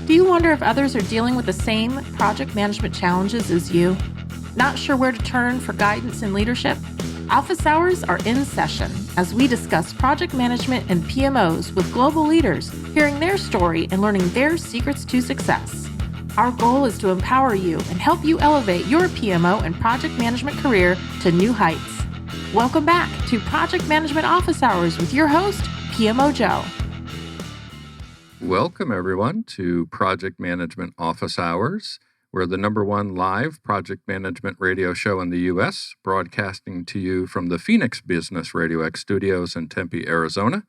Do you wonder if others are dealing with the same project management challenges as you? Not sure where to turn for guidance and leadership? Office hours are in session as we discuss project management and PMOs with global leaders, hearing their story and learning their secrets to success. Our goal is to empower you and help you elevate your PMO and project management career to new heights. Welcome back to Project Management Office Hours with your host, PMO Joe. Welcome, everyone, to Project Management Office Hours. We're the #1 live project management radio show in the U.S., broadcasting to you from the Phoenix Business RadioX studios in Tempe, Arizona.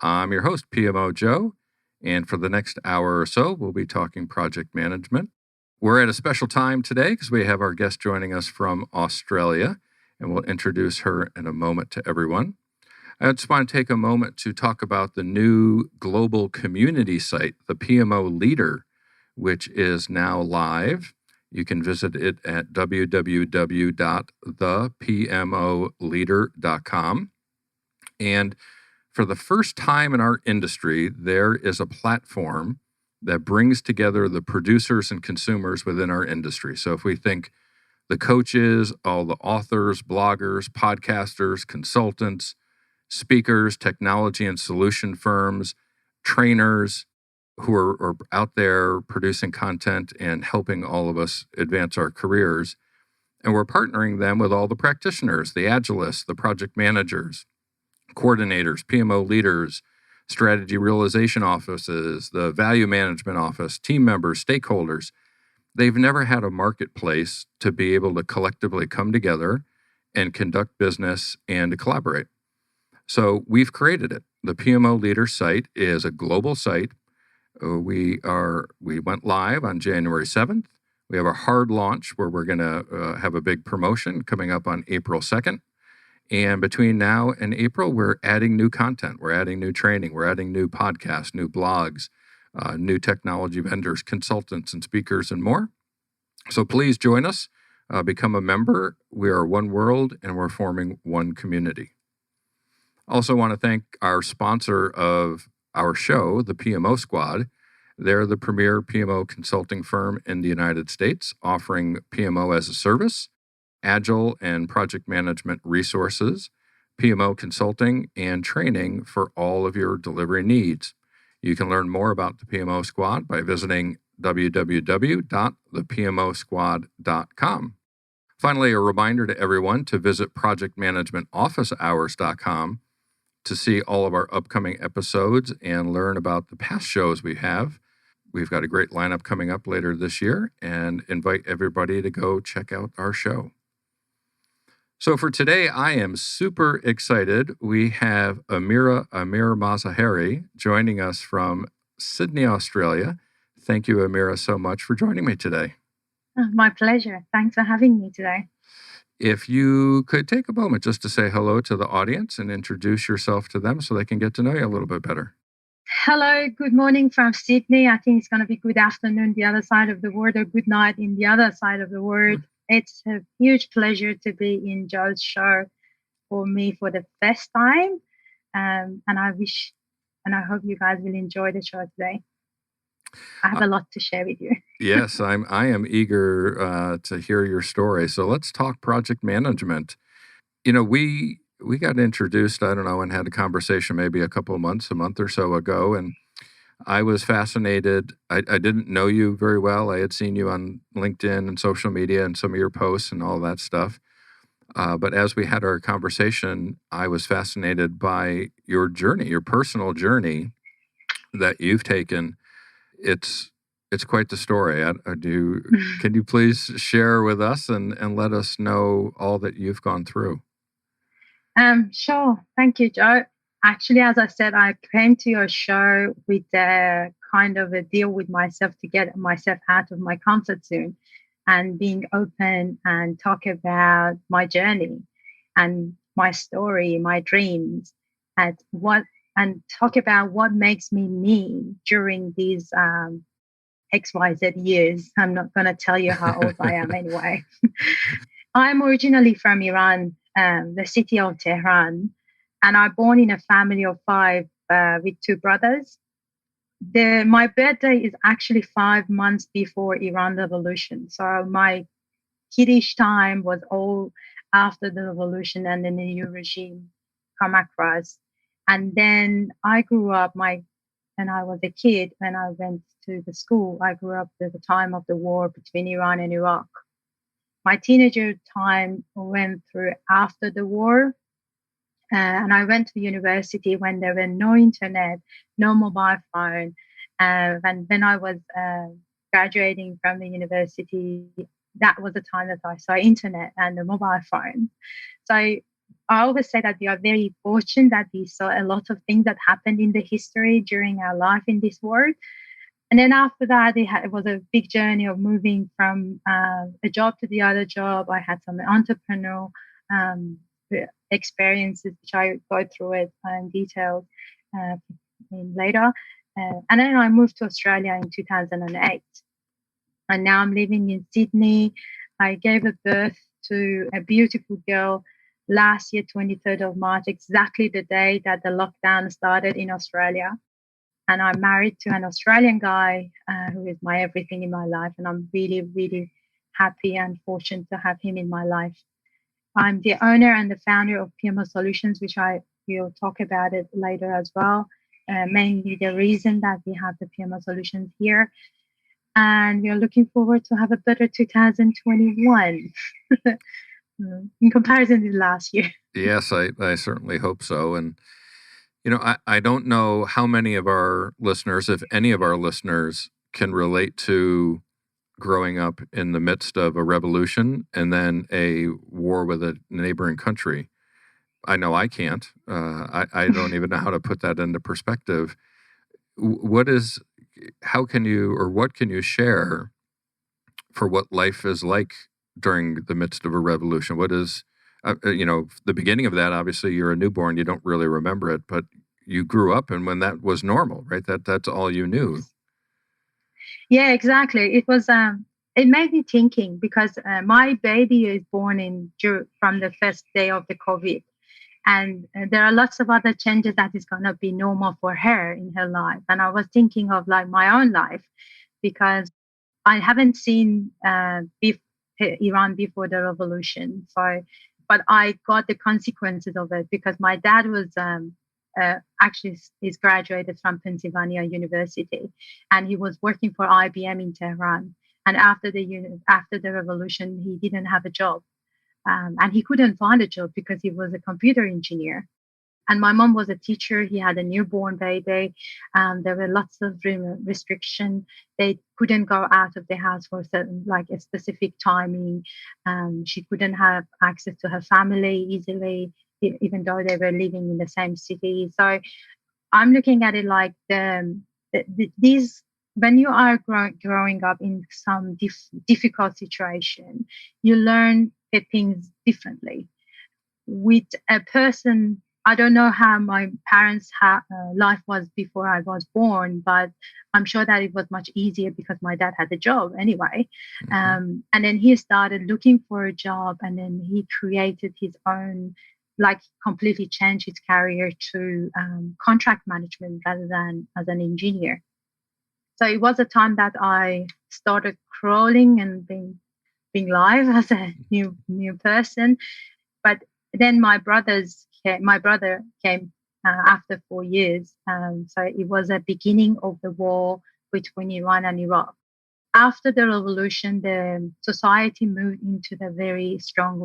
I'm your host, PMO Joe, and for the next hour or so, we'll be talking project management. We're at a special time today because we have our guest joining us from Australia, and we'll introduce her in a moment to everyone. I just want to take a moment to talk about the new global community site, the PMO Leader, which is now live. You can visit it at www.thepmoleader.com. And for the first time in our industry, there is a platform that brings together the producers and consumers within our industry. So if we think the coaches, all the authors, bloggers, podcasters, consultants, speakers, technology and solution firms, trainers who are out there producing content and helping all of us advance our careers. And we're partnering them with all the practitioners, the agilists, the project managers, coordinators, PMO leaders, strategy realization offices, the value management office, team members, stakeholders. They've never had a marketplace to be able to collectively come together and conduct business and to collaborate. So we've created it. The PMO Leader site is a global site. We went live on January 7th. We have a hard launch where we're going to have a big promotion coming up on April 2nd. And between now and April, we're adding new content. We're adding new training. We're adding new podcasts, new blogs, new technology vendors, consultants, and speakers, and more. So please join us. Become a member. We are one world, and we're forming one community. Also want to thank our sponsor of our show, the PMO Squad. They're the premier PMO consulting firm in the United States, offering PMO as a service, agile and project management resources, PMO consulting, and training for all of your delivery needs. You can learn more about the PMO Squad by visiting www.thepmosquad.com. Finally, a reminder to everyone to visit projectmanagementofficehours.com to see all of our upcoming episodes and learn about the past shows we have. We've got a great lineup coming up later this year and invite everybody to go check out our show. So for today, I am super excited. We have Amireh Amirmazaheri joining us from Sydney, Australia. Thank you, Amireh, so much for joining me today. My pleasure. Thanks for having me today. If you could take a moment just to say hello to the audience and introduce yourself to them so they can get to know you a little bit better. Hello, good morning from Sydney. I think it's going to be good afternoon the other side of the world, or good night in the other side of the world. It's a huge pleasure to be in Joe's show for me for the first time. And I hope you guys will enjoy the show today. I have a lot to share with you. Yes, I am eager to hear your story. So let's talk project management. You know, we got introduced, I don't know, and had a conversation maybe a month or so ago, and I was fascinated. I didn't know you very well. I had seen you on LinkedIn and social media and some of your posts and all that stuff. But as we had our conversation, I was fascinated by your journey, your personal journey that you've taken. It's quite the story. Can you please share with us and let us know all that you've gone through? Sure. Thank you, Joe. Actually, as I said, I came to your show with a kind of a deal with myself to get myself out of my comfort zone and being open and talk about my journey and my story, my dreams, and talk about what makes me during these XYZ years. I'm not going to tell you how old I am anyway. I'm originally from Iran, the city of Tehran, and I'm born in a family of 5 with 2 brothers. My birthday is actually 5 months before Iran Revolution. So my kiddish time was all after the revolution and then the new regime come across. And then I grew up, when I was a kid, when I went to the school, I grew up at the time of the war between Iran and Iraq. My teenager time went through after the war. And I went to university when there were no internet, no mobile phone. And when I was graduating from the university, that was the time that I saw internet and the mobile phone. So I always say that we are very fortunate that we saw a lot of things that happened in the history during our life in this world. And then after that, it was a big journey of moving from a job to the other job. I had some entrepreneurial um, experiences, which I go through it in detail uh, later. And then I moved to Australia in 2008. And now I'm living in Sydney. I gave a birth to a beautiful girl last year, 23rd of March, exactly the day that the lockdown started in Australia. And I'm married to an Australian guy who is my everything in my life. And I'm really, really happy and fortunate to have him in my life. I'm the owner and the founder of PMO Solutions, which I will talk about it later as well. Mainly the reason that we have the PMO Solutions here. And we are looking forward to have a better 2021 in comparison to last year. Yes, I certainly hope so. And, I don't know how many of our listeners, if any of our listeners, can relate to growing up in the midst of a revolution and then a war with a neighboring country. I know I can't. I don't even know how to put that into perspective. How can you, or what can you share for what life is like during the midst of a revolution? What is, the beginning of that? Obviously, you're a newborn; you don't really remember it, but you grew up, and when that was normal, right? That's all you knew. Yeah, exactly. It was. It made me thinking because my baby is born from the first day of the COVID, and there are lots of other changes that is going to be normal for her in her life. And I was thinking of like my own life because I haven't seen Iran before the revolution. So, but I got the consequences of it because my dad was actually he's graduated from Pennsylvania University, and he was working for IBM in Tehran. And after the revolution, he didn't have a job, and he couldn't find a job because he was a computer engineer. And my mom was a teacher. He had a newborn baby. There were lots of restriction. They couldn't go out of the house for like a specific timing. She couldn't have access to her family easily, even though they were living in the same city. So I'm looking at it like these. When you are growing up in some difficult situation, you learn things differently. With a person, I don't know how my parents' life was before I was born, but I'm sure that it was much easier because my dad had a job anyway. And then he started looking for a job, and then he created his own, like completely changed his career to contract management rather than as an engineer. So it was a time that I started crawling and being live as a new person. But then my brother came after 4 years. So it was a beginning of the war between Iran and Iraq. After the revolution, the society moved into the very strong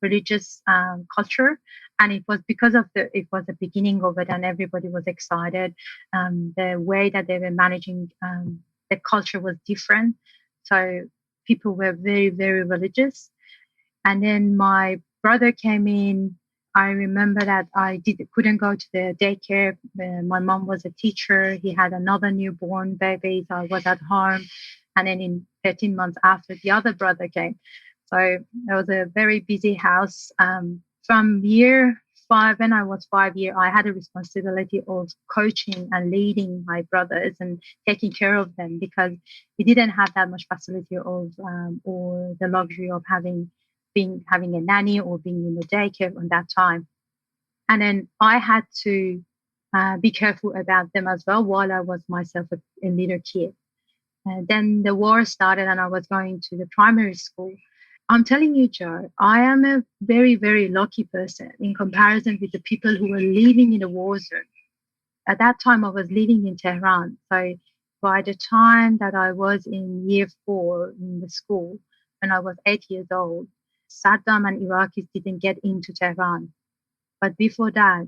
religious culture, and it was because of it was the beginning of it, and everybody was excited. The way that they were managing the culture was different, so people were very, very religious. And then my brother came in. I remember that I couldn't go to the daycare. My mom was a teacher. He had another newborn baby, so I was at home. And then in 13 months after, the other brother came. So it was a very busy house. From year 5, when I was 5 years, I had a responsibility of coaching and leading my brothers and taking care of them because we didn't have that much facility of or the luxury of having a nanny or being in the daycare on that time. And then I had to be careful about them as well while I was myself a little kid. Then the war started and I was going to the primary school. I'm telling you, Joe, I am a very, very lucky person in comparison with the people who were living in a war zone. At that time, I was living in Tehran. So by the time that I was in year 4 in the school, when I was 8 years old, Saddam and Iraqis didn't get into Tehran. But before that,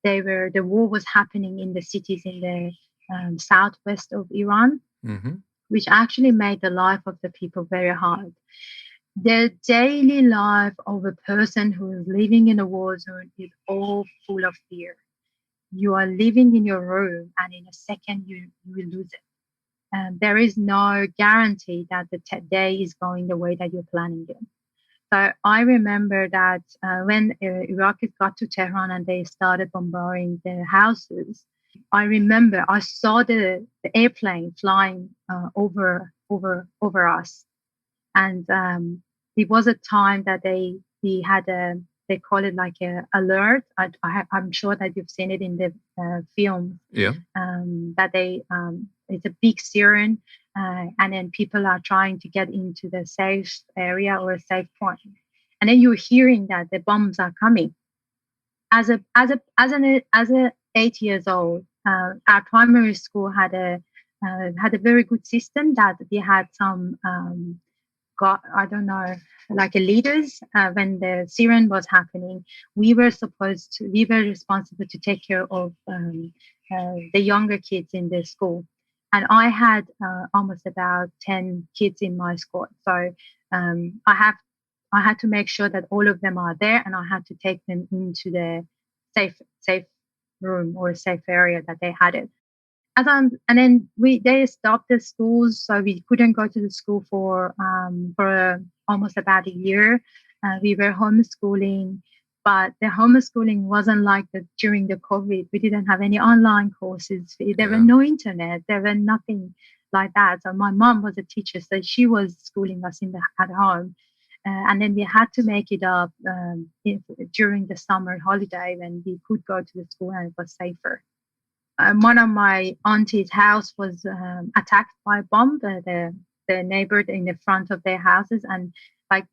the war was happening in the cities in the southwest of Iran, which actually made the life of the people very hard. The daily life of a person who is living in a war zone is all full of fear. You are living in your room and in a second you will lose it. And there is no guarantee that the day is going the way that you're planning it. So I remember that when Iraqis got to Tehran and they started bombarding the houses, I remember I saw the airplane flying over us, and it was a time that we had they call it like a alert. I'm sure that you've seen it in the film. Yeah. That it's a big siren, and then people are trying to get into the safe area or a safe point, and then you're hearing that the bombs are coming. As a 8 years old, our primary school had a very good system that we had some I don't know, like a leaders. When the siren was happening, we were responsible to take care of the younger kids in the school. And I had almost about 10 kids in my squad. So I had to make sure that all of them are there, and I had to take them into the safe room or safe area that they had it. And then they stopped the schools, so we couldn't go to the school for almost about a year. We were homeschooling, but the homeschooling wasn't like during the COVID. We didn't have any online courses. There were no internet. There were nothing like that. So my mom was a teacher, so she was schooling us at home. And then we had to make it up during the summer holiday when we could go to the school and it was safer. One of my auntie's house was attacked by a bomb. The neighbor in the front of their houses, and like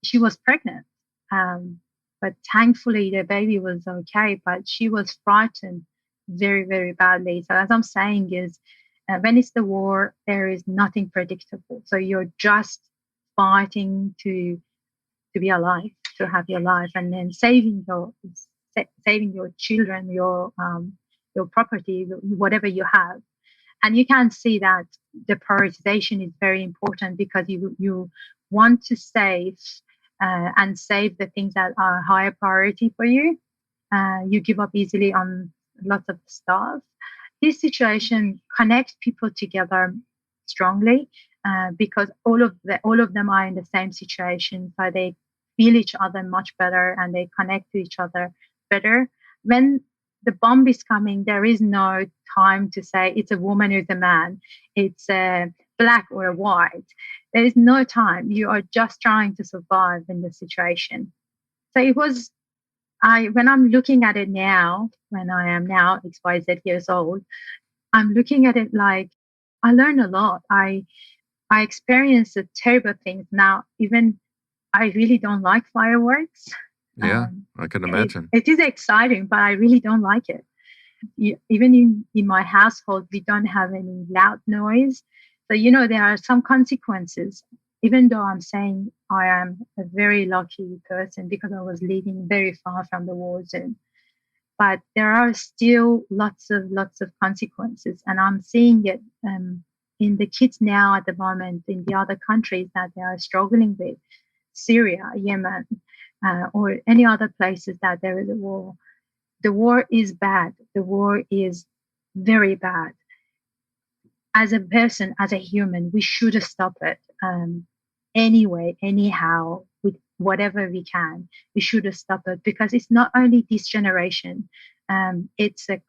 she was pregnant, but thankfully the baby was okay. But she was frightened very, very badly. So as I'm saying is, when it's the war, there is nothing predictable. So you're just fighting to be alive, to have your life, and then saving your children, your property, whatever you have. And you can see that the prioritization is very important because you want to save and save the things that are higher priority for you. You give up easily on lots of stuff. This situation connects people together strongly because all of them are in the same situation, so they feel each other much better and they connect to each other better. When the bomb is coming, there is no time to say it's a woman or it's a man, it's a black or a white. There is no time. You are just trying to survive in the situation. So it was, when I'm looking at it now, when I am now XYZ years old, I'm looking at it like I learned a lot. I experienced the terrible things. Now, even I really don't like fireworks. Yeah, I can imagine. It is exciting, but I really don't like it. Even in my household, we don't have any loud noise. So, there are some consequences, even though I'm saying I am a very lucky person because I was living very far from the war zone. But there are still lots of consequences. And I'm seeing it in the kids now at the moment in the other countries that they are struggling with, Syria, Yemen, or any other places that there is a war. The war is bad. The war is very bad. As a person, as a human, we should stop it anyway, anyhow, with whatever we can. We should stop it because it's not only this generation, it's a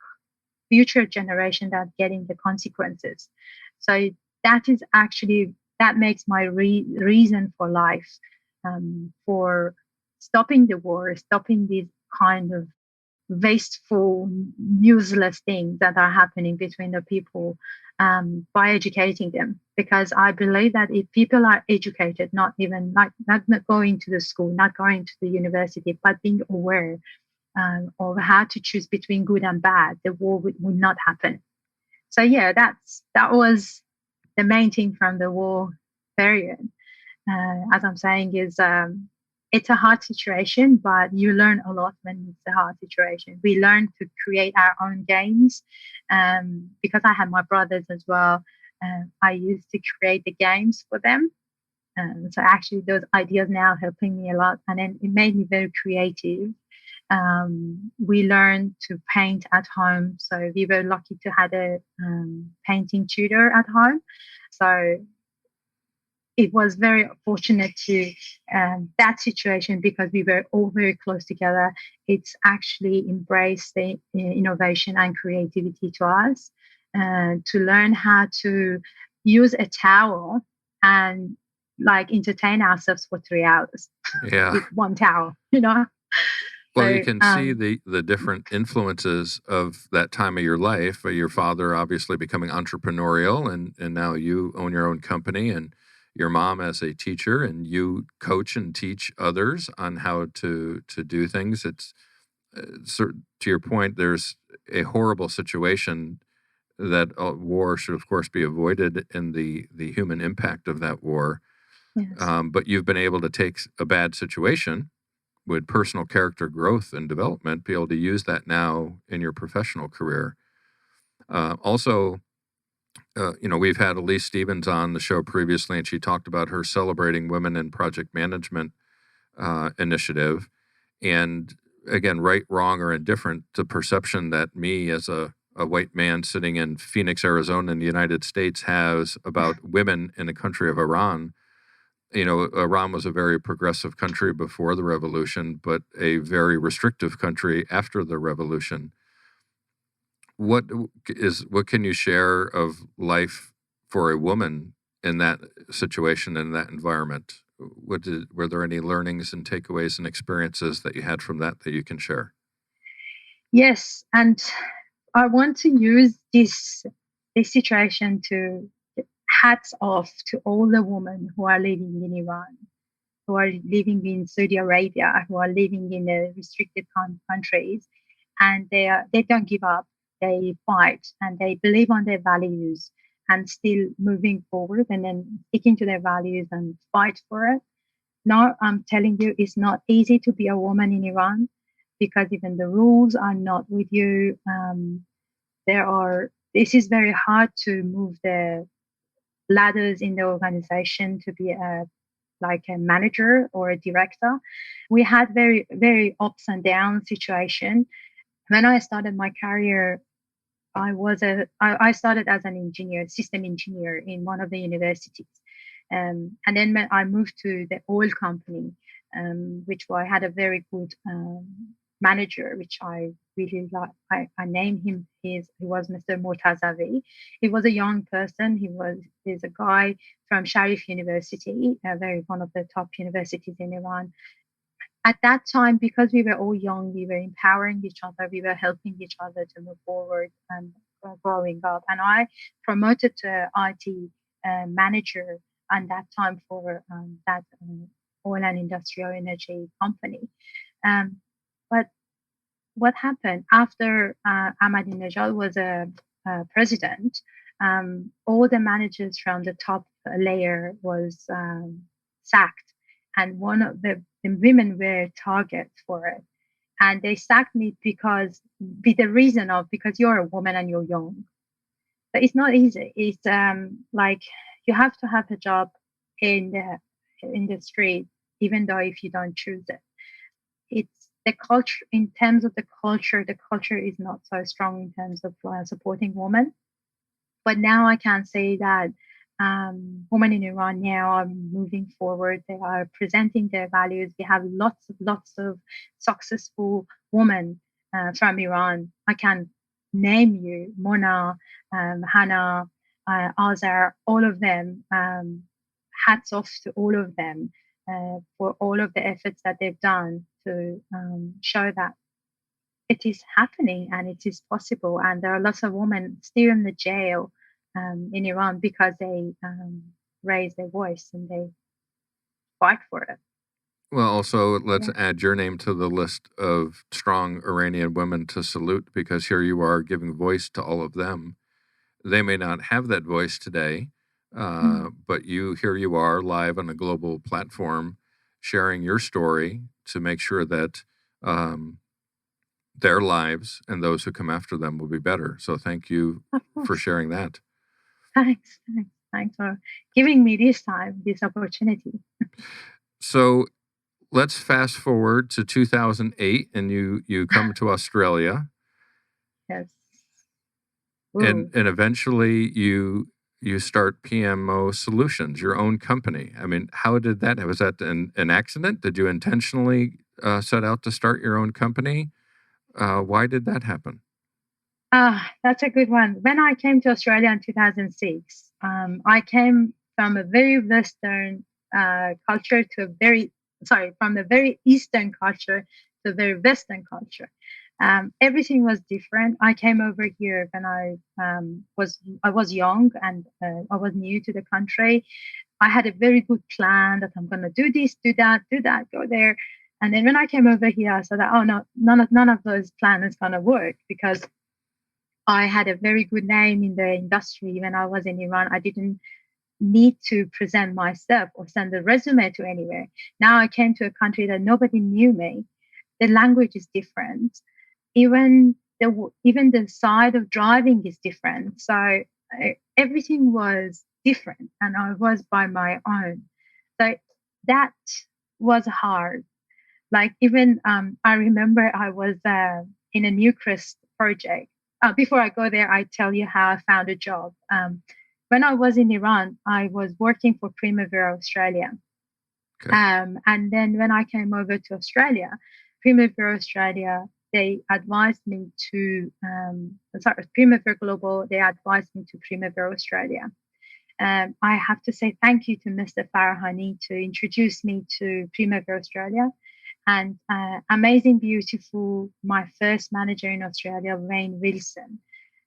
future generation that's getting the consequences. So that makes my reason for life, for stopping the war, stopping this kind of wasteful, useless things that are happening between the people by educating them. Because I believe that if people are educated, not going to the school, not going to the university, but being aware of how to choose between good and bad, the war would not happen. So yeah, that was the main thing from the war period. As I'm saying, is it's a hard situation, but you learn a lot when it's a hard situation. We learn to create our own games because I have my brothers as well. I used to create the games for them. So actually, those ideas now helping me a lot, and then it made me very creative. We learned to paint at home, so we were lucky to have a painting tutor at home. So it was very fortunate to that situation because we were all very close together. It's actually embraced the innovation and creativity to us, to learn how to use a towel and like entertain ourselves for 3 hours with one towel, Well, So, you can see the different influences of that time of your life. Your father obviously becoming entrepreneurial, and now you own your own company, and your mom as a teacher, and you coach and teach others on how to do things. It's to your point, there's a horrible situation that war should, of course, be avoided, and the human impact of that war. yes. But you've been able to take a bad situation with personal character growth and development, be able to use that now in your professional career. Also, we've had Elise Stevens on the show previously, and she talked about her Celebrating Women in Project Management initiative. And again, right, wrong, or indifferent, the perception that me as a white man sitting in Phoenix, Arizona in the United States has about women in the country of Iran. Iran was a very progressive country before the revolution, but a very restrictive country after the revolution. What can you share of life for a woman in that situation, in that environment? Were there any learnings and takeaways and experiences that you had from that you can share? Yes, and I want to use this situation to hats off to all the women who are living in Iran, who are living in Saudi Arabia, who are living in the restricted countries, and they don't give up. They fight and they believe on their values and still moving forward and then sticking to their values and fight for it. Now, I'm telling you, it's not easy to be a woman in Iran because even the rules are not with you. This is very hard to move the ladders in the organization to be like a manager or a director. We had very, very ups and down situation. When I started my career, I started as an engineer, system engineer in one of the universities. And then when I moved to the oil company, which I had a very good manager, which I really like. I named him. He was Mr. Mortazavi. He was a young person. He's a guy from Sharif University, one of the top universities in Iran. At that time, because we were all young, we were empowering each other. We were helping each other to move forward and growing up. And I promoted to IT manager at that time for that oil and industrial energy company. But what happened after Ahmadinejad was a president? All the managers from the top layer was sacked, and one of the women were target for it. And they sacked me because you're a woman and you're young. But it's not easy. It's like you have to have a job in the street, even though if you don't choose it. It's the culture. In terms of the culture is not so strong in terms of supporting women. But now I can say that women in Iran now are moving forward. They are presenting their values. We have lots of successful women from Iran. I can name you Mona, Hannah, Azar, all of them. Hats off to all of them for all of the efforts that they've done to show that it is happening and it is possible. And there are lots of women still in the jail in Iran because they raise their voice and they fight for it. Well, also, let's add your name to the list of strong Iranian women to salute, because here you are giving voice to all of them. They may not have that voice today, but here you are live on a global platform sharing your story to make sure that their lives and those who come after them will be better. So thank you for sharing that. Thanks for giving me this opportunity. So let's fast forward to 2008, and you come to Australia. Yes. And eventually you start PMO Solutions, your own company. I mean, how did that? Was that an accident? Did you intentionally set out to start your own company? Why did that happen? That's a good one. When I came to Australia in 2006, I came from a very Western culture to from a very Eastern culture to a very Western culture. Everything was different. I came over here when I was young and I was new to the country. I had a very good plan that I'm going to do this, do that, go there. And then when I came over here, I said, oh no, none of those plans is going to work, because I had a very good name in the industry. When I was in Iran, I didn't need to present myself or send a resume to anywhere. Now I came to a country that nobody knew me. The language is different. Even the side of driving is different. So everything was different, and I was by my own. So that was hard. Like even I remember I was in a Newcrest project. Before I go there, I tell you how I found a job. When I was in Iran, I was working for Primavera Australia. Okay. And then when I came over to Australia, Primavera Australia, they advised me to, Primavera Global, they advised me to Primavera Australia. I have to say thank you to Mr. Farahani to introduce me to Primavera Australia. And amazing, beautiful, my first manager in Australia, Wayne Wilson,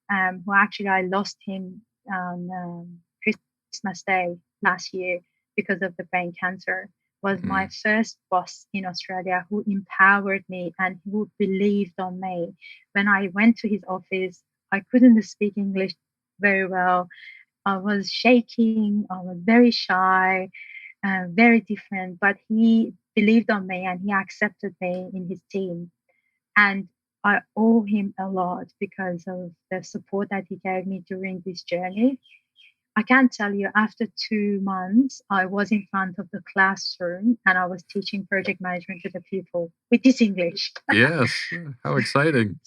who actually I lost him on Christmas Day last year because of the brain cancer, was my first boss in Australia, who empowered me and who believed on me. When I went to his office, I couldn't speak English very well. I was shaking. I was very shy, very different, but he believed on me and he accepted me in his team. And I owe him a lot because of the support that he gave me during this journey. I can't tell you, after 2 months, I was in front of the classroom and I was teaching project management to the people with this English. Yes, how exciting.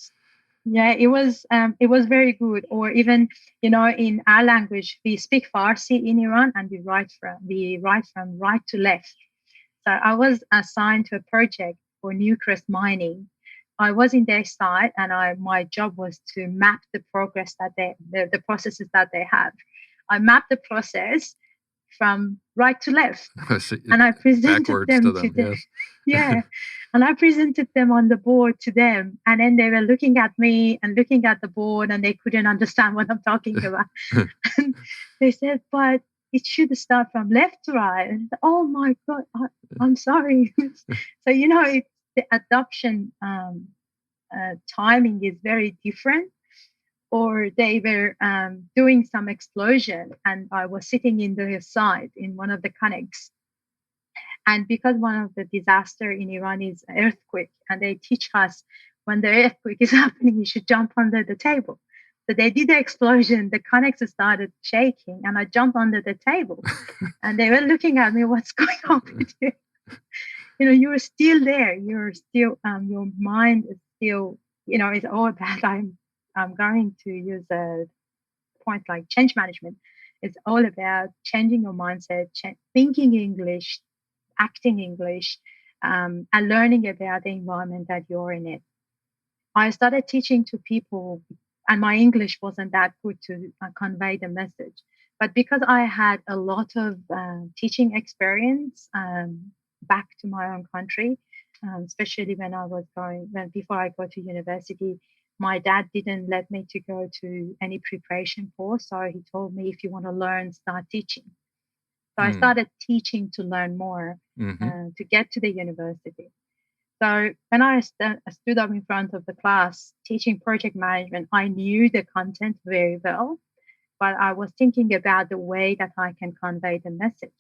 Yeah, it was very good. Or even, in our language, we speak Farsi in Iran and we write from right to left. So I was assigned to a project for Newcrest mining. I was in their side, and my job was to map the progress that the processes that they have. I mapped the process from right to left, and I presented them to them. Yes. Yeah, and I presented them on the board to them, and then they were looking at me and looking at the board, and they couldn't understand what I'm talking about. And they said, "But it should start from left to right." And said, oh my God, I'm sorry. So the adoption timing is very different. Or they were doing some explosion, and I was sitting in the side in one of the connects. And because one of the disaster in Iran is earthquake, and they teach us when the earthquake is happening, you should jump under the table. So they did the explosion, the connects started shaking, and I jumped under the table. And they were looking at me, what's going on with you? You're still there. You're still, your mind is still, it's all that I'm going to use a point like change management. It's all about changing your mindset, thinking English, acting English, and learning about the environment that you're in it. I started teaching to people, and my English wasn't that good to convey the message. But because I had a lot of teaching experience back to my own country, especially before I go to university. My dad didn't let me to go to any preparation course, so he told me, if you want to learn, start teaching. So I started teaching to learn more, to get to the university. So when I stood up in front of the class teaching project management, I knew the content very well, but I was thinking about the way that I can convey the message.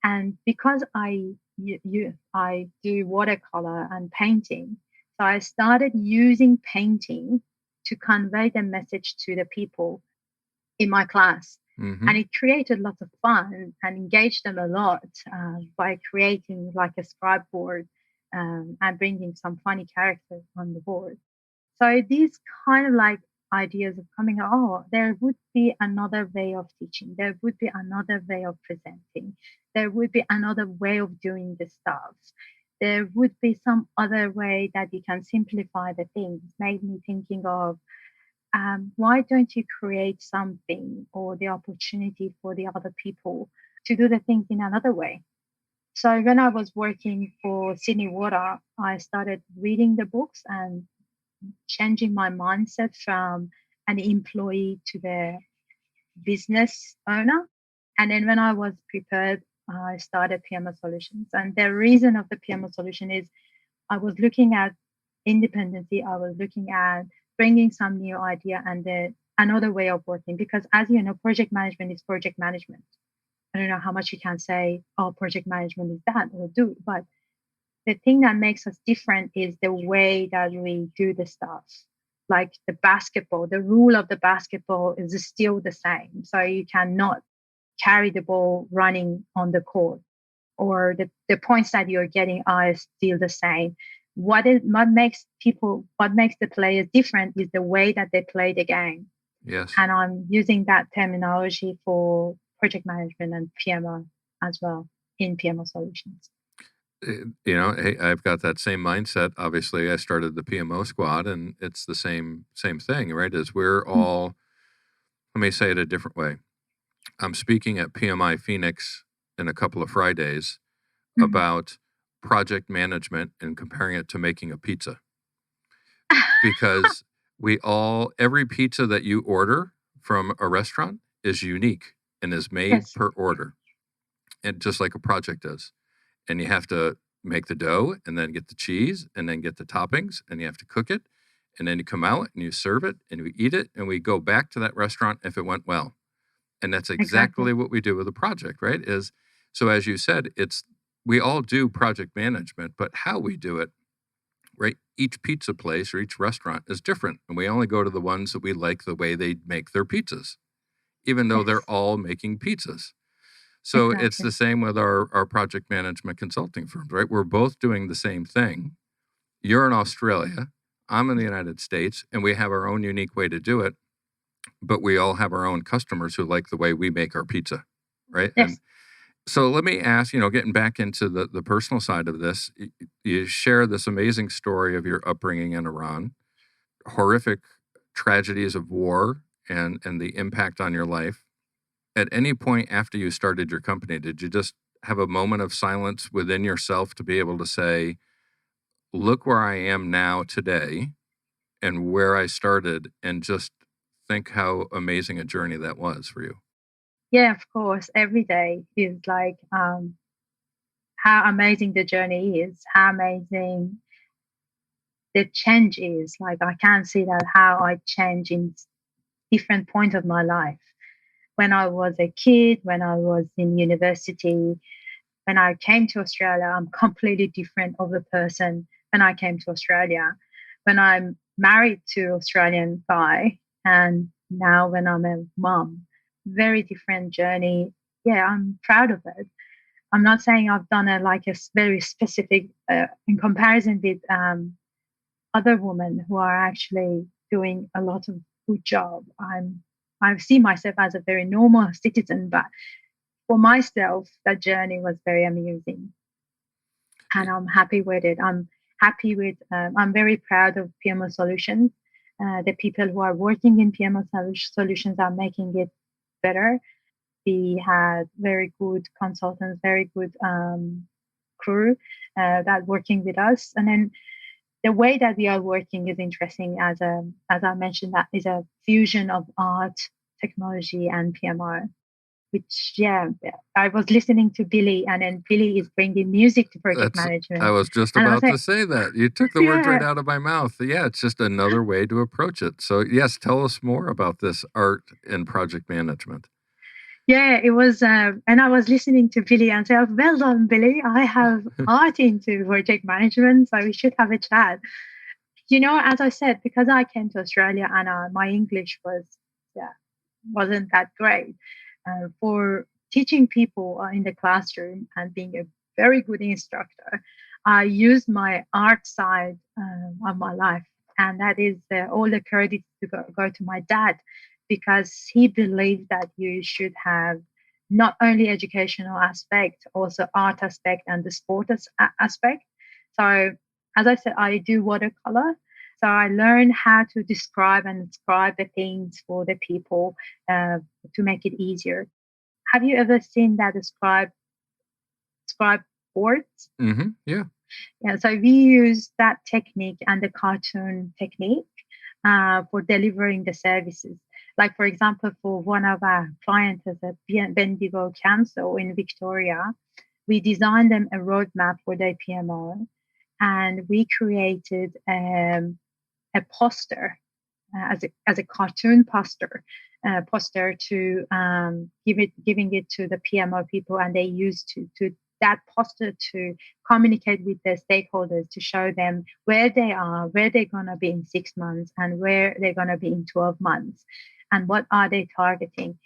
And because I do watercolor and painting, so I started using painting to convey the message to the people in my class. And it created lots of fun and engaged them a lot by creating like a scribe board and bringing some funny characters on the board. So these kind of like ideas of coming, oh, there would be another way of teaching. There would be another way of presenting. There would be another way of doing the stuff. There would be some other way that you can simplify the things. Made me thinking of why don't you create something or the opportunity for the other people to do the things in another way? So when I was working for Sydney Water, I started reading the books and changing my mindset from an employee to the business owner. And then when I was prepared, I started PMO Solutions. And the reason of the PMO solution is I was looking at independency. I was looking at bringing some new idea and another way of working. Because as you know, project management is project management. I don't know how much you can say, oh, project management is that or do, but the thing that makes us different is the way that we do the stuff. Like the basketball, the rule of the basketball is still the same. So you cannot carry the ball running on the court, or the points that you're getting are still the same. What makes the players different is the way that they play the game. Yes. And I'm using that terminology for project management and PMO as well in PMO solutions. Hey, I've got that same mindset. Obviously, I started the PMO squad, and it's the same thing, right? As we're all, let me say it a different way. I'm speaking at PMI Phoenix in a couple of Fridays about project management and comparing it to making a pizza. Because every pizza that you order from a restaurant is unique and is made per order, and just like a project is. And you have to make the dough and then get the cheese and then get the toppings and you have to cook it. And then you come out and you serve it and we eat it and we go back to that restaurant if it went well. And that's exactly what we do with a project, right? So as you said, we all do project management, but how we do it, right? Each pizza place or each restaurant is different. And we only go to the ones that we like the way they make their pizzas, even though they're all making pizzas. So it's the same with our project management consulting firms, right? We're both doing the same thing. You're in Australia, I'm in the United States, and we have our own unique way to do it, but we all have our own customers who like the way we make our pizza, right? Yes. And so let me ask, getting back into the personal side of this, you share this amazing story of your upbringing in Iran, horrific tragedies of war and the impact on your life. At any point after you started your company, did you just have a moment of silence within yourself to be able to say, look where I am now today and where I started, and just think how amazing a journey that was for you? Yeah, of course. Every day is like how amazing the journey is, how amazing the change is. Like I can see that how I change in different points of my life. When I was a kid, when I was in university, when I came to Australia, I'm completely different of the person when I came to Australia. When I'm married to Australian guy, and now when I'm a mom, very different journey. Yeah, I'm proud of it. I'm not saying I've done a very specific in comparison with other women who are actually doing a lot of good job. I see myself as a very normal citizen, but for myself, that journey was very amusing, and I'm happy with it. I'm very proud of PMO Solutions. The people who are working in PMO Solutions are making it better. We had very good consultants, very good crew that working with us. And then the way that we are working is interesting. As I mentioned, that is a fusion of art, technology, and PMO. Which, yeah, I was listening to Billy, and then Billy is bringing music to project management. I was just And I was about to like, say that. You took the words right yeah, out of my mouth. Yeah, it's just another way to approach it. So, yes, tell us more about this art in project management. yeah, it was, and I was listening to Billy and said, well done, Billy. I have art into project management, so we should have a chat. As I said, because I came to Australia and my English wasn't that great. For teaching people in the classroom and being a very good instructor, I used my art side of my life. And that is all the credit to go to my dad, because he believed that you should have not only educational aspect, also art aspect and the sport aspect. So, as I said, I do watercolor. So I learned how to describe and describe the things for the people to make it easier. Have you ever seen that describe boards? Mm-hmm. Yeah. Yeah. So we use that technique and the cartoon technique for delivering the services. Like, for example, for one of our clients at Bendigo Council in Victoria, we designed them a roadmap for their PMO, and we created a poster as a cartoon poster to giving it to the PMO people, and they used to that poster to communicate with their stakeholders to show them where they are, where they're going to be in 6 months, and where they're going to be in 12 months, and what are they targeting.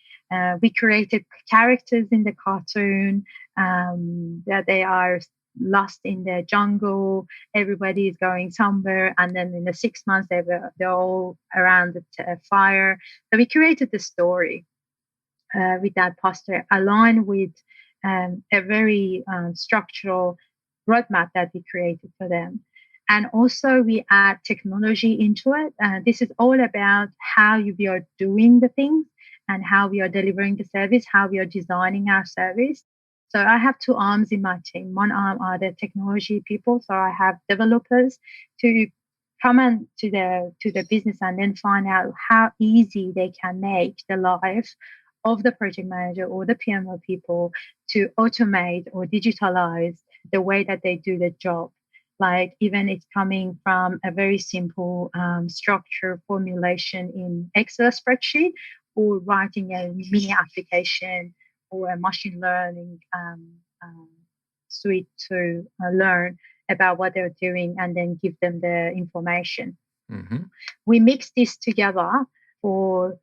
We created characters in the cartoon that they are lost in the jungle. Everybody is going somewhere, and then in the 6 months they're all around the fire. So we created the story with that poster, aligned with a very structural roadmap that we created for them. And also we add technology into it. This is all about how we are doing the things and how we are delivering the service, how we are designing our service. So I have two arms in my team. One arm are the technology people. So I have developers to come in to the business and then find out how easy they can make the life of the project manager or the PMO people to automate or digitalize the way that they do the job. Like, even it's coming from a very simple structure formulation in Excel spreadsheet, or writing a mini application or a machine learning suite to learn about what they're doing and then give them the information. Mm-hmm. We mix this together for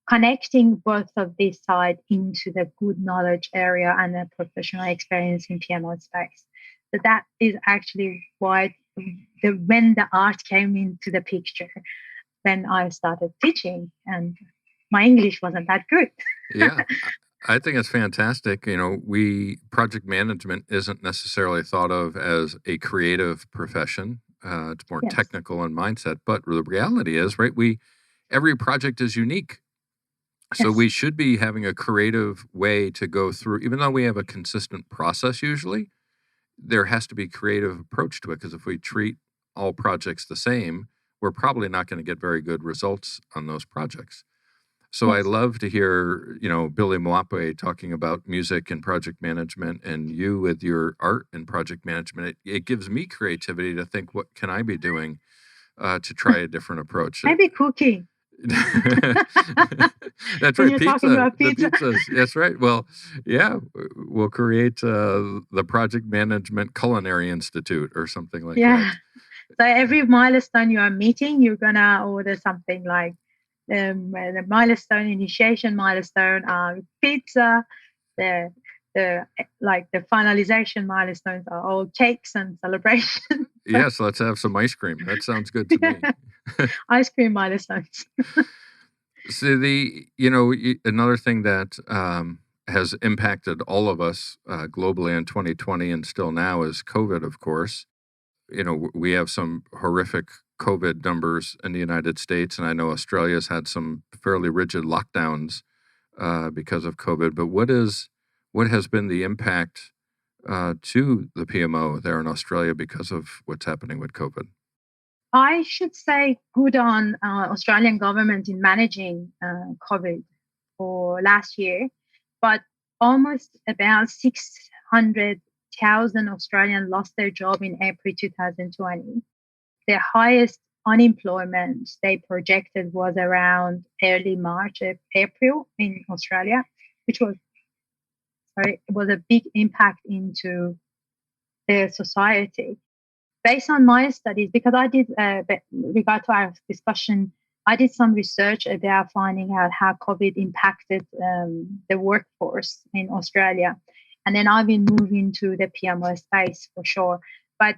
connecting both of these sides into the good knowledge area and the professional experience in PMO space. So that is actually why when the art came into the picture, then I started teaching, and my English wasn't that good. Yeah. I think it's fantastic. Project management isn't necessarily thought of as a creative profession. It's more technical in mindset, but the reality is, right, every project is unique. So we should be having a creative way to go through, even though we have a consistent process usually, there has to be a creative approach to it, because if we treat all projects the same, we're probably not going to get very good results on those projects. So I love to hear, Billy Mwape talking about music and project management, and you with your art and project management. It gives me creativity to think, what can I be doing to try a different approach? Maybe cooking. That's right. Pizza. The pizzas. That's right. Well, yeah, we'll create the Project Management Culinary Institute or something like that. So every milestone you are meeting, you're gonna order something like the milestone initiation milestone, pizza. The finalization milestones are all cakes and celebrations. Yes, let's have some ice cream. That sounds good to me. Ice cream milestones. So another thing that has impacted all of us globally in 2020 and still now is COVID, of course. We have some horrific COVID numbers in the United States, and I know Australia's had some fairly rigid lockdowns because of COVID. But what has been the impact to the PMO there in Australia because of what's happening with COVID? I should say good on Australian government in managing COVID for last year, but almost about 600,000 Australians lost their job in April 2020. The highest unemployment they projected was around early March, April in Australia, which was it was a big impact into the society. Based on my studies, because I did, regard to our discussion, I did some research about finding out how COVID impacted the workforce in Australia. And then I've been moving to the PMO space for sure. But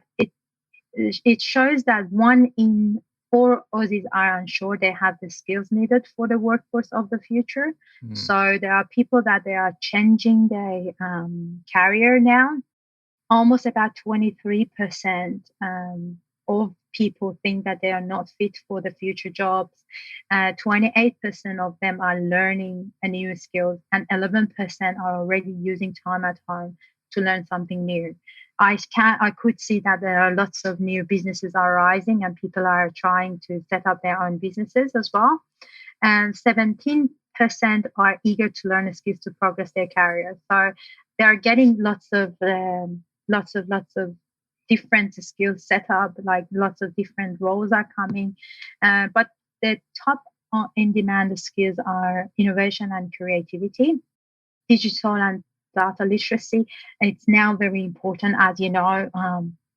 it shows that 1 in 4 Aussies are unsure they have the skills needed for the workforce of the future. So there are people that they are changing their career now. Almost about 23% of people think that they are not fit for the future jobs. 28% of them are learning a new skills, and 11% are already using time at home to learn something new. I could see that there are lots of new businesses are rising, and people are trying to set up their own businesses as well. And 17% are eager to learn skills to progress their career. So they are getting lots of different skills set up, like lots of different roles are coming. But the top in demand skills are innovation and creativity, digital and data literacy. It's now very important, as you know.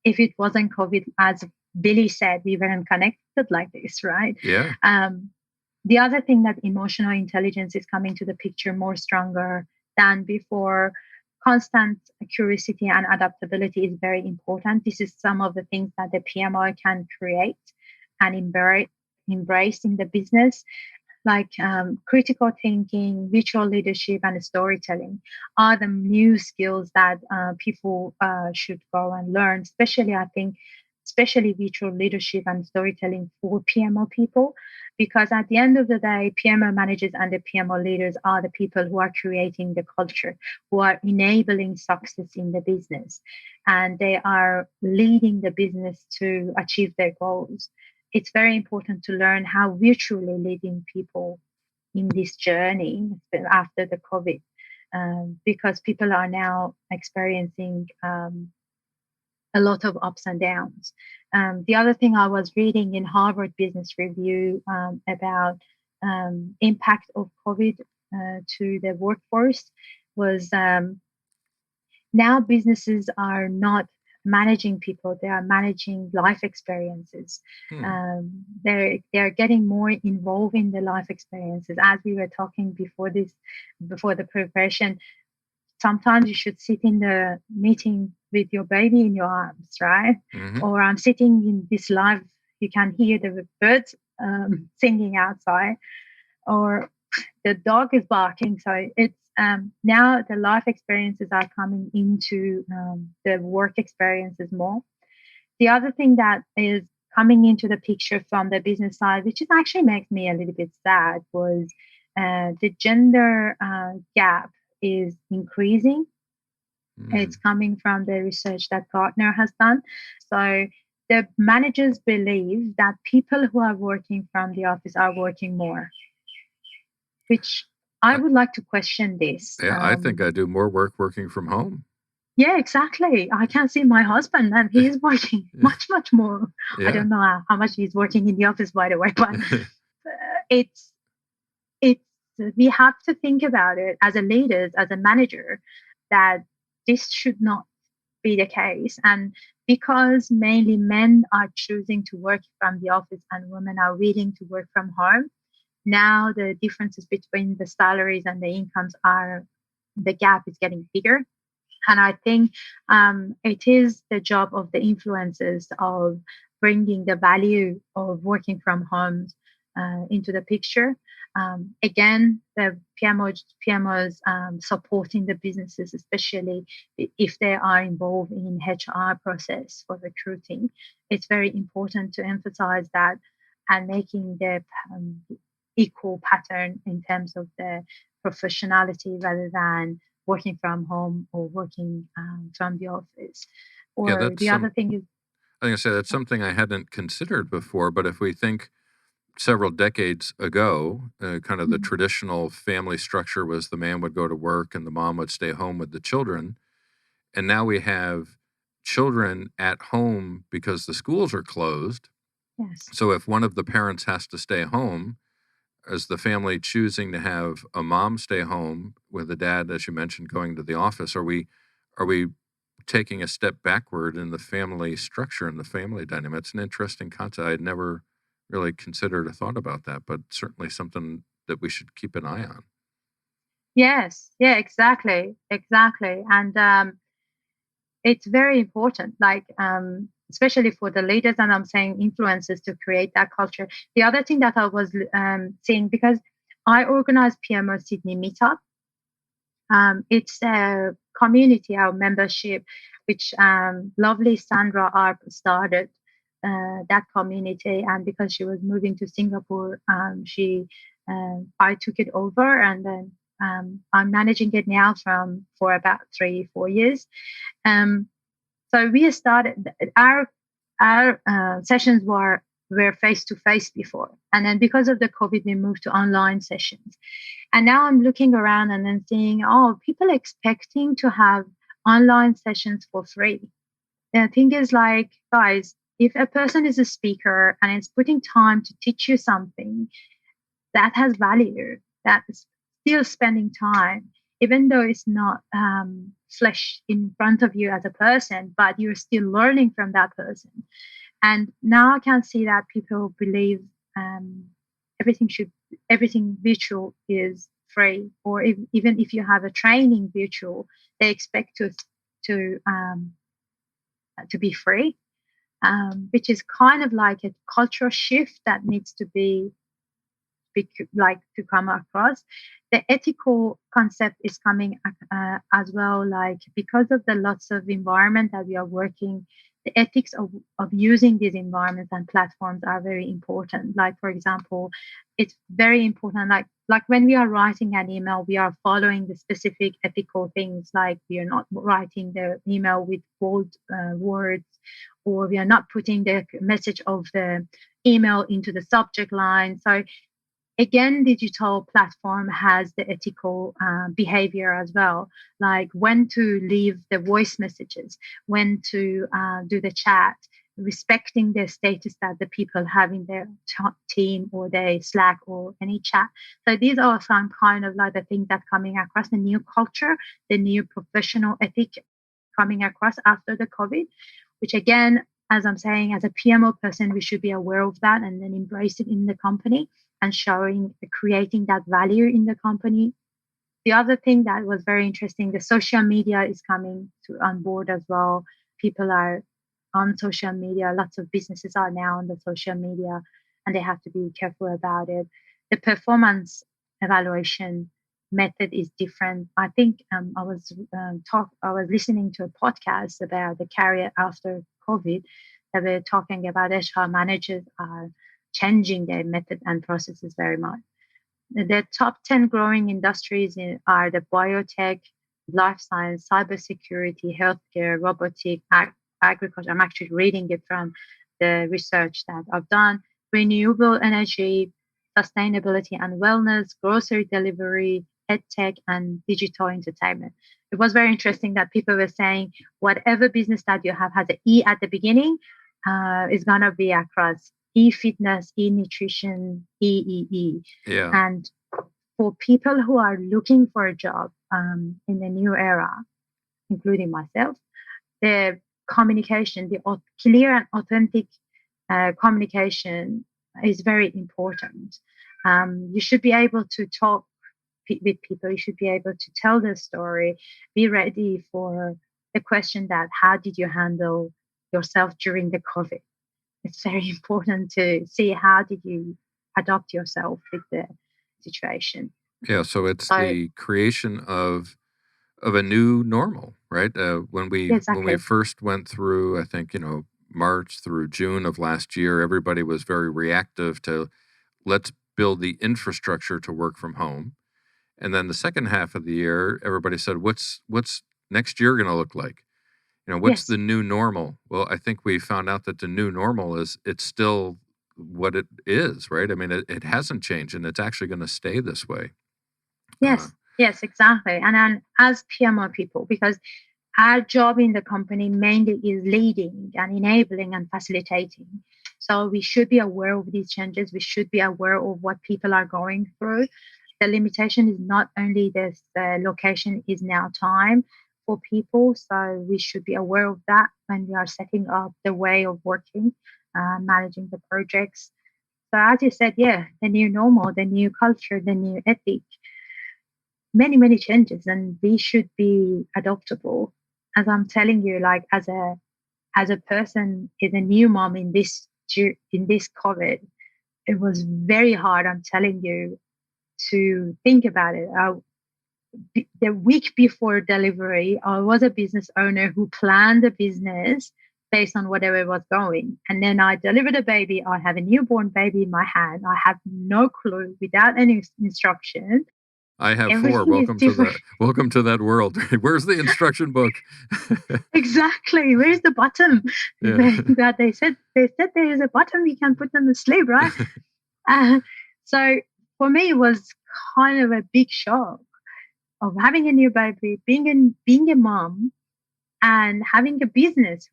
If it wasn't COVID, as Billy said, we weren't connected like this, right? Yeah. The other thing that emotional intelligence is coming to the picture more stronger than before. Constant curiosity and adaptability is very important. This is some of the things that the PMO can create and embrace in the business, like critical thinking, visual leadership, and storytelling are the new skills that people should go and learn, especially visual leadership and storytelling for PMO people, because at the end of the day, PMO managers and the PMO leaders are the people who are creating the culture, who are enabling success in the business, and they are leading the business to achieve their goals. It's very important to learn how virtually leading people in this journey after the COVID, because people are now experiencing a lot of ups and downs. The other thing I was reading in Harvard Business Review about impact of COVID to the workforce was now businesses are not managing people; they are managing life experiences. They're getting more involved in the life experiences. As we were talking before the preparation, sometimes you should sit in the meeting with your baby in your arms, right? Or I'm sitting in this live, you can hear the birds singing outside, or the dog is barking. So it's now the life experiences are coming into the work experiences more. The other thing that is coming into the picture from the business side, which is actually makes me a little bit sad, was the gender gap is increasing. It's coming from the research that Gartner has done. So the managers believe that people who are working from the office are working more, which I would like to question this. Yeah, I think I do more work working from home. Yeah, exactly. I can see my husband, and he's working much, much more. Yeah. I don't know how much he's working in the office, by the way, but it's we have to think about it as a leader, as a manager, that this should not be the case. And because mainly men are choosing to work from the office and women are willing to work from home, now the differences between the salaries and the incomes the gap is getting bigger. And I think it is the job of the influencers of bringing the value of working from home into the picture. Again, the PMOs supporting the businesses, especially if they are involved in HR process for recruiting. It's very important to emphasize that and making the equal pattern in terms of the professionality rather than working from home or working from the office. Yeah, Or that's the other thing is, I think I say that's something I hadn't considered before. But if we think several decades ago, kind of the Mhm. traditional family structure was the man would go to work and the mom would stay home with the children. And now we have children at home because the schools are closed. Yes. So if one of the parents has to stay home, is the family choosing to have a mom stay home with the dad, as you mentioned, going to the office? Are we taking a step backward in the family structure and the family dynamic? It's an interesting concept. I had never really considered or thought about that, but certainly something that we should keep an eye on. Yes. Yeah, exactly. Exactly. And it's very important, like, especially for the leaders, and I'm saying influencers, to create that culture. The other thing that I was seeing, because I organize PMO Sydney Meetup. It's a community, our membership, which lovely Sandra Arp started that community. And because she was moving to Singapore, I took it over, and then I'm managing it now for about 3-4 years. Um, so we started our sessions were face to face before, and then because of the COVID, we moved to online sessions. And now I'm looking around and then seeing, oh, people expecting to have online sessions for free. The thing is, like, guys, if a person is a speaker and is putting time to teach you something that has value, that is still spending time, even though it's not flesh in front of you as a person, but you're still learning from that person. And now I can see that people believe um, everything should everything virtual is free, or even if you have a training virtual, they expect to um, to be free, which is kind of like a cultural shift that needs to like to come across. The ethical concept is coming as well, like because of the lots of environment that we are working, the ethics of using these environments and platforms are very important. Like, for example, it's very important, like when we are writing an email, we are following the specific ethical things, like we are not writing the email with bold words, or we are not putting the message of the email into the subject line. So again, digital platform has the ethical behavior as well, like when to leave the voice messages, when to do the chat, respecting the status that the people have in their team or their Slack or any chat. So these are some kind of like the things that coming across, the new culture, the new professional ethic coming across after the COVID, which again, as I'm saying, as a PMO person, we should be aware of that and then embrace it in the company and creating that value in the company. The other thing that was very interesting, the social media is coming on board as well. People are on social media. Lots of businesses are now on the social media, and they have to be careful about it. The performance evaluation method is different. I think I was listening to a podcast about the career after COVID. That were talking about HR managers are changing their method and processes very much. The top 10 growing industries are the biotech, life science, cybersecurity, healthcare, robotic, agriculture. I'm actually reading it from the research that I've done. Renewable energy, sustainability and wellness, grocery delivery, health tech, and digital entertainment. It was very interesting that people were saying whatever business that you have has an E at the beginning is going to be across e-fitness, e-nutrition, e. Yeah. And for people who are looking for a job in the new era, including myself, the communication, the clear and authentic communication is very important. You should be able to talk with people. You should be able to tell the story. Be ready for the question that how did you handle yourself during the COVID? It's very important to see how did you adapt yourself with the situation. Yeah, so it's So the creation of a new normal, right? When we exactly. first went through, I think, March through June of last year, everybody was very reactive to let's build the infrastructure to work from home. And then the second half of the year, everybody said, what's next year going to look like? What's Yes. the new normal? Well, I think we found out that the new normal it's still what it is, right? I mean, it hasn't changed, and it's actually going to stay this way. Yes, exactly. And then as PMO people, because our job in the company mainly is leading and enabling and facilitating. So we should be aware of these changes. We should be aware of what people are going through. The limitation is not only this location is now time for people. So we should be aware of that when we are setting up the way of working, managing the projects. So as you said, yeah, the new normal, the new culture, the new ethic, many changes, and we should be adaptable. As I'm telling you, like as a person, as a new mom in this COVID, it was very hard. I'm telling you to think about it. The week before delivery, I was a business owner who planned the business based on whatever was going. And then I delivered a baby. I have a newborn baby in my hand. I have no clue without any instruction. I have 4. Everything is different. Welcome to that world. Where's the instruction book? Exactly. Where's the button? Yeah. That they said there is a button we can put them to sleep, right? So for me, it was kind of a big shock of having a new baby, being a mom, and having a business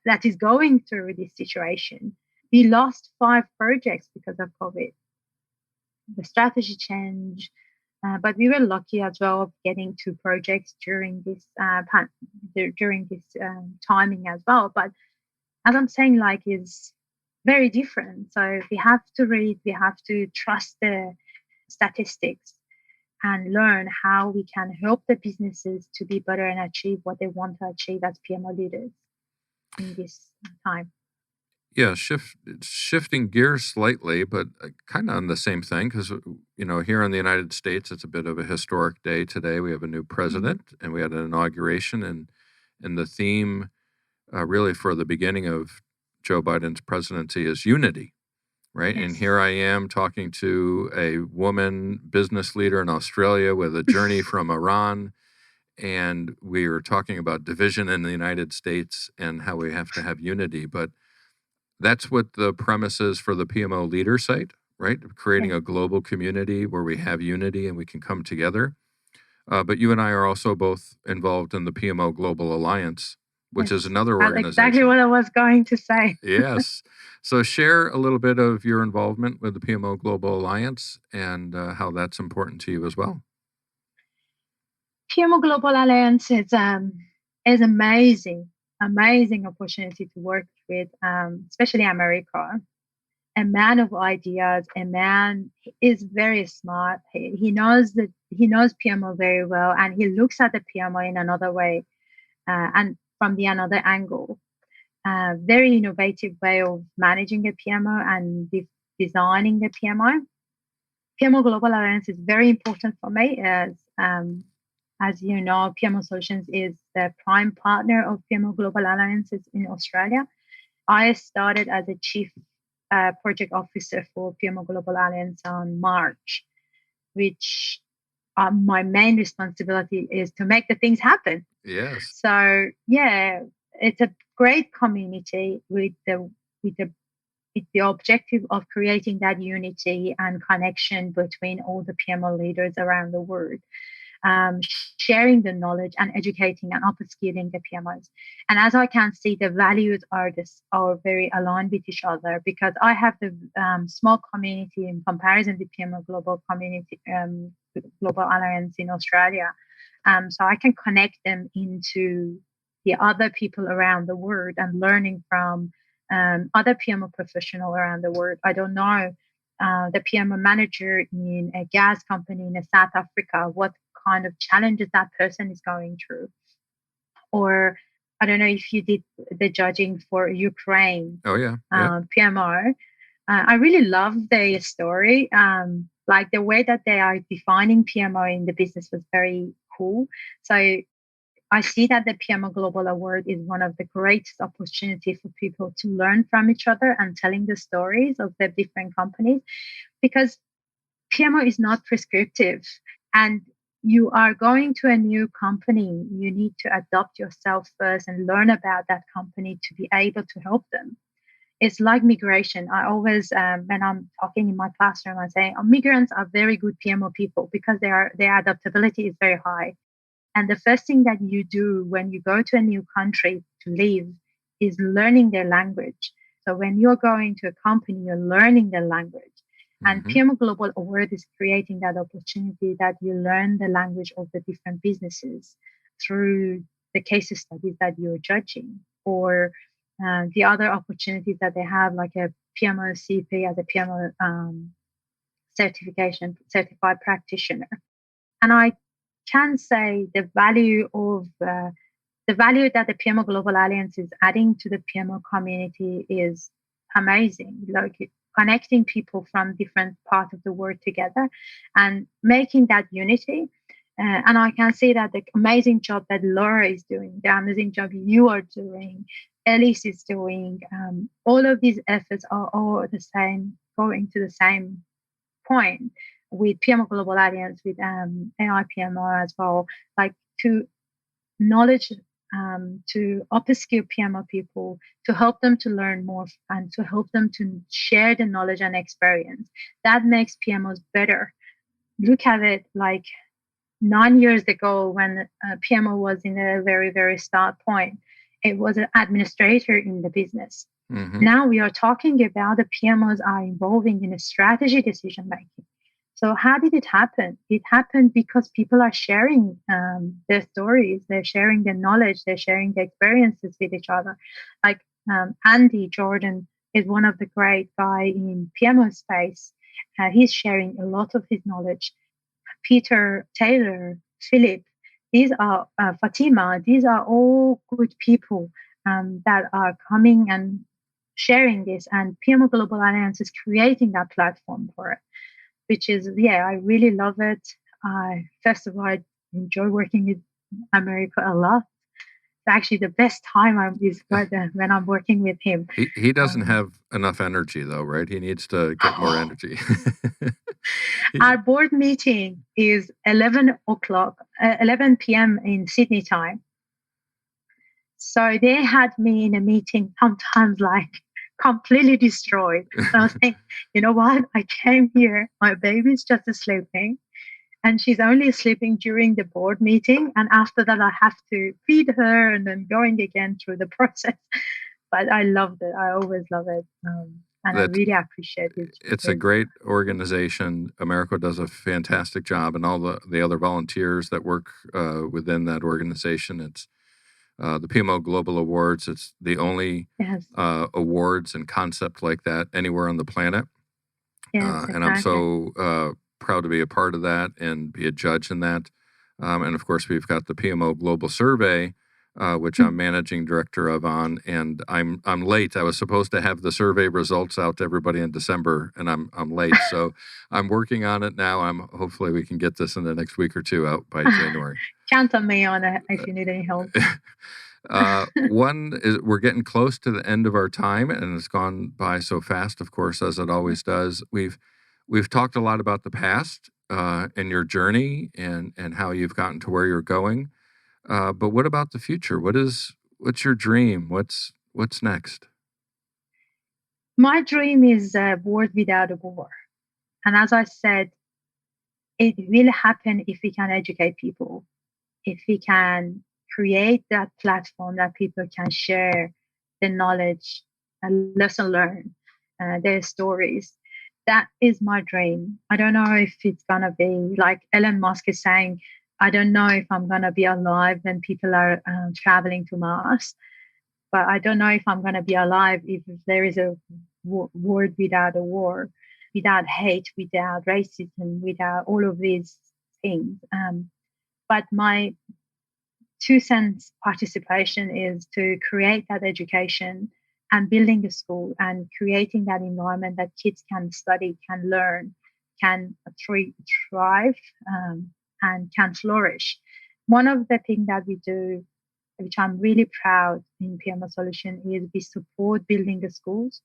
that is going through this situation. We lost 5 projects because of COVID. The strategy change, but we were lucky as well of getting 2 projects during this timing as well. But as I'm saying, like, is very different. So we have to read, we have to trust the statistics and learn how we can help the businesses to be better and achieve what they want to achieve as PMO leaders in this time. Yeah, shifting gears slightly, but kind of on the same thing, because here in the United States, it's a bit of a historic day today. We have a new president, and we had an inauguration, and the theme really for the beginning of Joe Biden's presidency is unity, right? Yes. And here I am talking to a woman business leader in Australia with a journey from Iran, and we are talking about division in the United States and how we have to have unity, but that's what the premise is for the PMO Leader site, right? Creating a global community where we have unity and we can come together. But you and I are also both involved in the PMO Global Alliance, which is another That's organization. exactly what I was going to say. Yes. So share a little bit of your involvement with the PMO Global Alliance and how that's important to you as well. PMO Global Alliance is amazing opportunity to work with, especially America. A man of ideas, a man is very smart. He knows PMO very well, and he looks at the PMO in another way, and from the another angle. Very innovative way of managing a PMO and designing the PMO. PMO Global Alliance is very important for me as you know, PMO Solutions is the prime partner of PMO Global Alliances in Australia. I started as a chief project officer for PMO Global Alliance on March, which my main responsibility is to make the things happen. Yes. So yeah, it's a great community with the objective of creating that unity and connection between all the PMO leaders around the world. Sharing the knowledge and educating and upskilling the PMOs. And as I can see, the values are very aligned with each other, because I have the small community in comparison to PMO Global Community, Global Alliance in Australia. So I can connect them into the other people around the world and learning from other PMO professionals around the world. I don't know the PMO manager in a gas company in South Africa, what kind of challenges that person is going through. Or I don't know if you did the judging for Ukraine. Oh, yeah. PMO. I really love their story. Like the way that they are defining PMO in the business was very cool. So I see that the PMO Global Award is one of the greatest opportunities for people to learn from each other and telling the stories of the different companies, because PMO is not prescriptive, and you are going to a new company. You need to adopt yourself first and learn about that company to be able to help them. It's like migration. I always, when I'm talking in my classroom, I say migrants are very good PMO people because their adaptability is very high. And the first thing that you do when you go to a new country to live is learning their language. So when you're going to a company, you're learning their language. And PMO Global Award is creating that opportunity that you learn the language of the different businesses through the case studies that you're judging, or the other opportunities that they have, like a PMO CP as a PMO certified practitioner. And I can say the value that the PMO Global Alliance is adding to the PMO community is amazing. Like connecting people from different parts of the world together and making that unity. And I can see that the amazing job that Laura is doing, the amazing job you are doing, Elise is doing, all of these efforts are all the same, going to the same point with PMO Global Alliance, with AI PMO as well, like to knowledge, to upskill PMO people, to help them to learn more and to help them to share the knowledge and experience. That makes PMOs better. Look at it like 9 years ago when PMO was in a very, very start point. It was an administrator in the business. Now we are talking about the PMOs are involving in a strategy decision making. So how did it happen? It happened because people are sharing their stories, they're sharing their knowledge, they're sharing their experiences with each other. Like Andy Jordan is one of the great guys in PMO space. He's sharing a lot of his knowledge. Peter Taylor, Philip, these are Fatima, these are all good people that are coming and sharing this. And PMO Global Alliance is creating that platform for it, which is, I really love it. First of all, I enjoy working with America a lot. It's actually the best time is when I'm working with him. He doesn't have enough energy, though, right? He needs to get more energy. Our board meeting is 11 p.m. in Sydney time. So they had me in a meeting sometimes like completely destroyed. So I was thinking, you know what? I came here, my baby's just sleeping, and she's only sleeping during the board meeting. And after that, I have to feed her and then going again through the process. But I loved it. I always love it. And I really appreciate it. It's a great organization. America does a fantastic job, and all the other volunteers that work within that organization. It's the PMO Global Awards. It's the only awards and concept like that anywhere on the planet. Yes, and I'm so proud to be a part of that and be a judge in that. And of course, we've got the PMO Global Survey, which I'm managing director of on, and I'm late. I was supposed to have the survey results out to everybody in December, and I'm late. So I'm working on it now. Hopefully we can get this in the next week or two out by January. Count on me on it if you need any help. One is we're getting close to the end of our time, and it's gone by so fast, of course, as it always does. We've talked a lot about the past and your journey and how you've gotten to where you're going. But what about the future? What's your dream? What's next? My dream is a world without a war. And as I said, it will happen if we can educate people, if we can create that platform that people can share the knowledge and lesson learn their stories. That is my dream. I don't know if it's going to be like Elon Musk is saying, I don't know if I'm going to be alive when people are traveling to Mars, but I don't know if I'm going to be alive if there is a world without a war, without hate, without racism, without all of these things. But my 2 cents participation is to create that education and building a school and creating that environment that kids can study, can learn, can thrive, and can flourish. One of the things that we do, which I'm really proud in PMO Solution, is we support building the schools.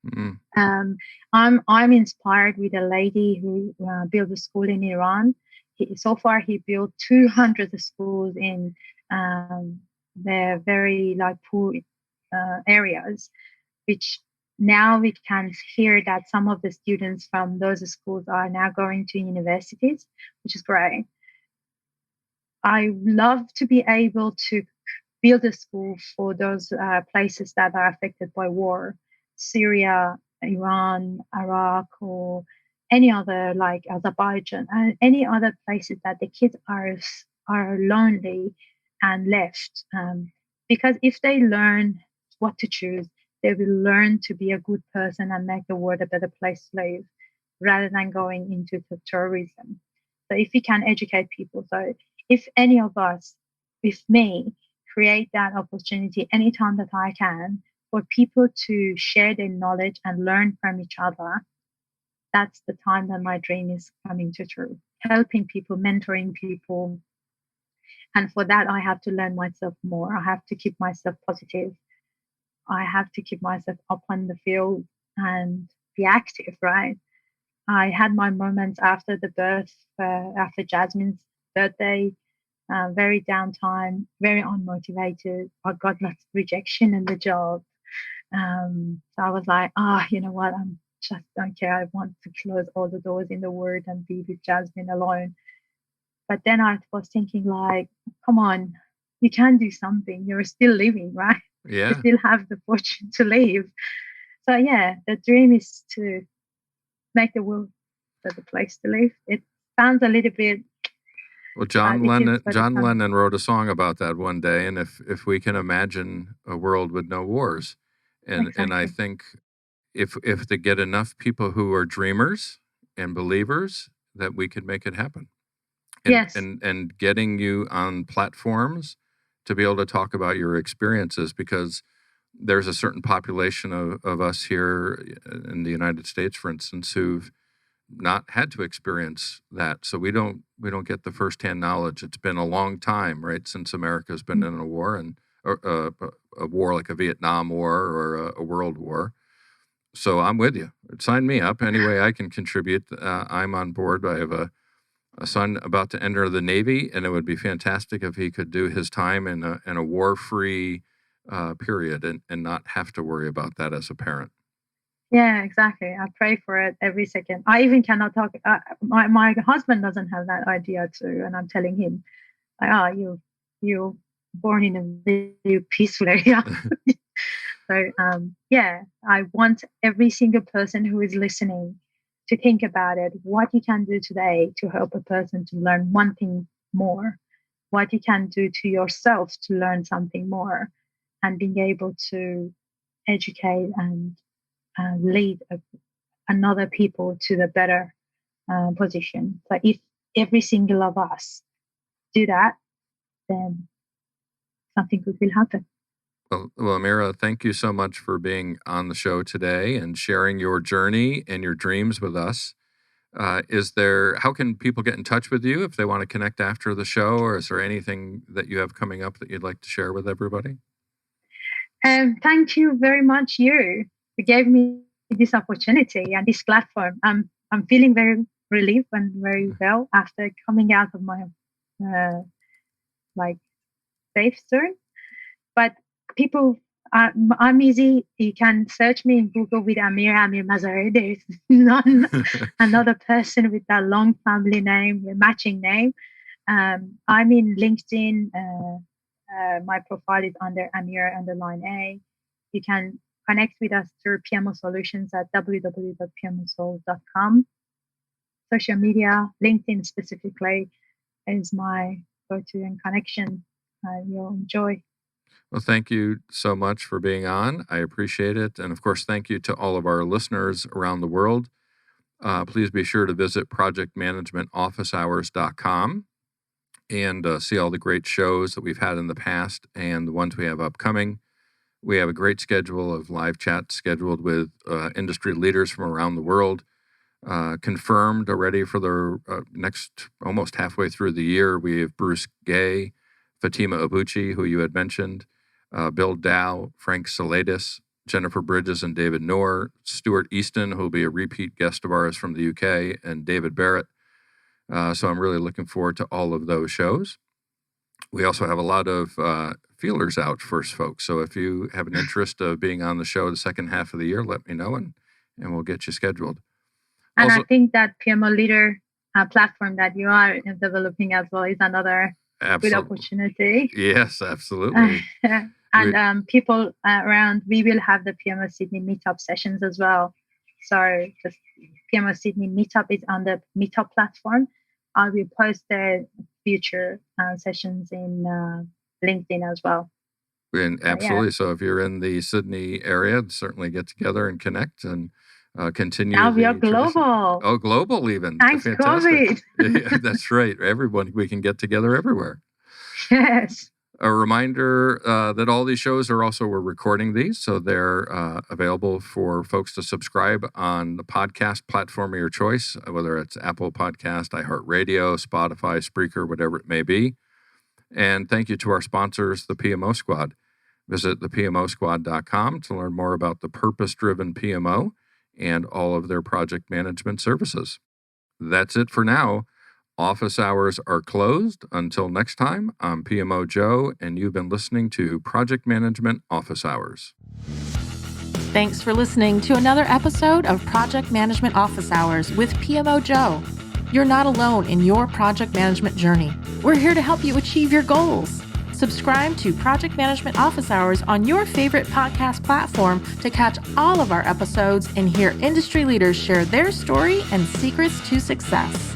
Mm. I'm inspired with a lady who built a school in Iran. So far, he built 200 schools in the very like poor areas, which now we can hear that some of the students from those schools are now going to universities, which is great. I love to be able to build a school for those places that are affected by war, Syria, Iran, Iraq, or any other like Azerbaijan, and any other places that the kids are lonely and left. Because if they learn what to choose, they will learn to be a good person and make the world a better place to live, rather than going into the terrorism. So if we can educate people, so if any of us, with me, create that opportunity anytime that I can for people to share their knowledge and learn from each other, that's the time that my dream is coming to true. Helping people, mentoring people. And for that, I have to learn myself more. I have to keep myself positive. I have to keep myself up on the field and be active, right? I had my moments after the birth, after Jasmine's birthday, very downtime, very unmotivated. I got lots of rejection in the job. So I was like, you know what? I'm just don't care. I want to close all the doors in the world and be with Jasmine alone. But then I was thinking, like, come on, you can do something. You're still living, right? You Yeah. still have the fortune to live. So yeah, the dream is to make the world a better place to live. It sounds a little bit Well, it is, but it's John not. Lennon wrote a song about that one day, and if we can imagine a world with no wars, and I Exactly. think if to get enough people who are dreamers and believers, that we could make it happen. Yes. And getting you on platforms to be able to talk about your experiences, because there's a certain population of us here in the United States, for instance, who've not had to experience that, so we don't get the firsthand knowledge. It's been a long time, right, since America's been in a war, and or, a war like a Vietnam War or a world war. So I'm with you. Sign me up any way I can contribute. I'm on board. I have a son about to enter the Navy, and it would be fantastic if he could do his time in a war-free period and not have to worry about that as a parent. Yeah, exactly. I pray for it every second. I even cannot talk. My husband doesn't have that idea too, and I'm telling him, like, you born in a very peaceful area. So yeah, I want every single person who is listening to think about it. What you can do today to help a person to learn one thing more. What you can do to yourself to learn something more, and being able to educate and lead another people to the better position. So if every single of us do that, then something good will happen. Well, Amireh, thank you so much for being on the show today and sharing your journey and your dreams with us. How can people get in touch with you if they want to connect after the show, or is there anything that you have coming up that you'd like to share with everybody? Thank you very much, you, who gave me this opportunity and this platform. I'm feeling very relieved and very well after coming out of my like safe zone. But people, I'm easy. You can search me in Google with Amireh Amirmazaheri. There is none another person with that long family name, a matching name. I'm in LinkedIn. My profile is under Amireh_A. You can connect with us through PMO Solutions at www.pmosol.com. Social media, LinkedIn specifically, is my go-to and connection. You'll enjoy. Well, thank you so much for being on. I appreciate it. And of course, thank you to all of our listeners around the world. Please be sure to visit projectmanagementofficehours.com and see all the great shows that we've had in the past and the ones we have upcoming. We have a great schedule of live chats scheduled with industry leaders from around the world. Confirmed already for the next, almost halfway through the year, we have Bruce Gay, Fatima Abuchi, who you had mentioned, Bill Dow, Frank Salatis, Jennifer Bridges and David Noor, Stuart Easton, who will be a repeat guest of ours from the UK, and David Barrett. So I'm really looking forward to all of those shows. We also have a lot of feelers out for folks. So if you have an interest of being on the show the second half of the year, let me know and we'll get you scheduled. And Also, I think that PMO Leader platform that you are developing as well is another good opportunity. Yes, absolutely. And people around, we will have the PMO Sydney meetup sessions as well. So the PMO Sydney meetup is on the meetup platform. I will post the future sessions in LinkedIn as well. And absolutely. So if you're in the Sydney area, certainly get together and connect and continue. Now we are global. Oh, global even. Thanks, fantastic. COVID. Yeah, that's right. Everyone, we can get together everywhere. Yes. A reminder that all these shows we're recording these, so they're available for folks to subscribe on the podcast platform of your choice, whether it's Apple Podcast, iHeartRadio, Spotify, Spreaker, whatever it may be. And thank you to our sponsors, the PMO Squad. Visit thepmosquad.com to learn more about the purpose-driven PMO and all of their project management services. That's it for now. Office hours are closed. Until next time, I'm PMO Joe, and you've been listening to Project Management Office Hours. Thanks for listening to another episode of Project Management Office Hours with PMO Joe. You're not alone in your project management journey. We're here to help you achieve your goals. Subscribe to Project Management Office Hours on your favorite podcast platform to catch all of our episodes and hear industry leaders share their story and secrets to success.